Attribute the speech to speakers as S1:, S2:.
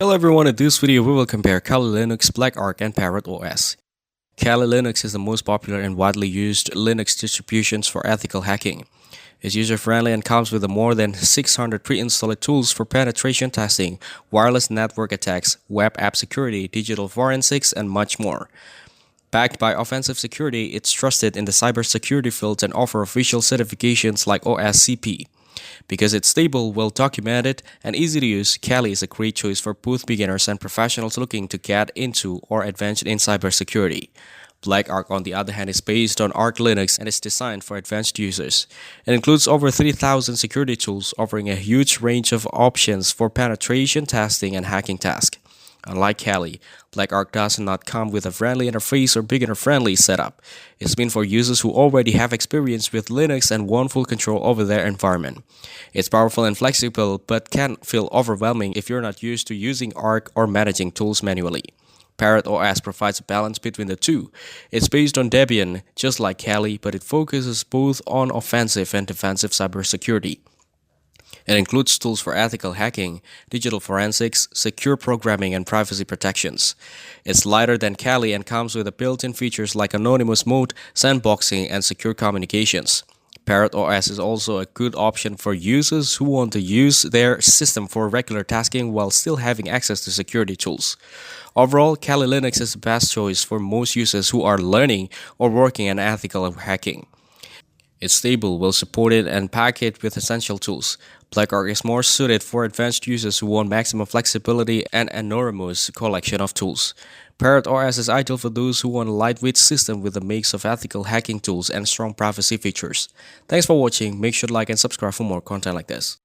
S1: Hello everyone, in this video we will compare Kali Linux, Blackarch and Parrot OS. Kali Linux is the most popular and widely used Linux distributions for ethical hacking. It's user-friendly and comes with more than 600 pre-installed tools for penetration testing, wireless network attacks, web app security, digital forensics, and much more. Backed by offensive security, it's trusted in the cybersecurity field and offers official certifications like OSCP. Because it's stable, well documented, and easy to use, Kali is a great choice for both beginners and professionals looking to get into or advance in cybersecurity. Blackarch, on the other hand, is based on Arch Linux and is designed for advanced users. It includes over 3,000 security tools, offering a huge range of options for penetration testing and hacking tasks. Unlike Kali, Blackarch does not come with a friendly interface or beginner-friendly setup. It's meant for users who already have experience with Linux and want full control over their environment. It's powerful and flexible, but can feel overwhelming if you're not used to using Arch or managing tools manually. Parrot OS provides a balance between the two. It's based on Debian, just like Kali, but it focuses both on offensive and defensive cybersecurity. It includes tools for ethical hacking, digital forensics, secure programming, and privacy protections. It's lighter than Kali and comes with built-in features like anonymous mode, sandboxing, and secure communications. Parrot OS is also a good option for users who want to use their system for regular tasking while still having access to security tools. Overall, Kali Linux is the best choice for most users who are learning or working in ethical hacking. It's stable, well-supported, and packed with essential tools. Blackarch is more suited for advanced users who want maximum flexibility and an enormous collection of tools. Parrot OS is ideal for those who want a lightweight system with a mix of ethical hacking tools and strong privacy features. Thanks for watching. Make sure to like and subscribe for more content like this.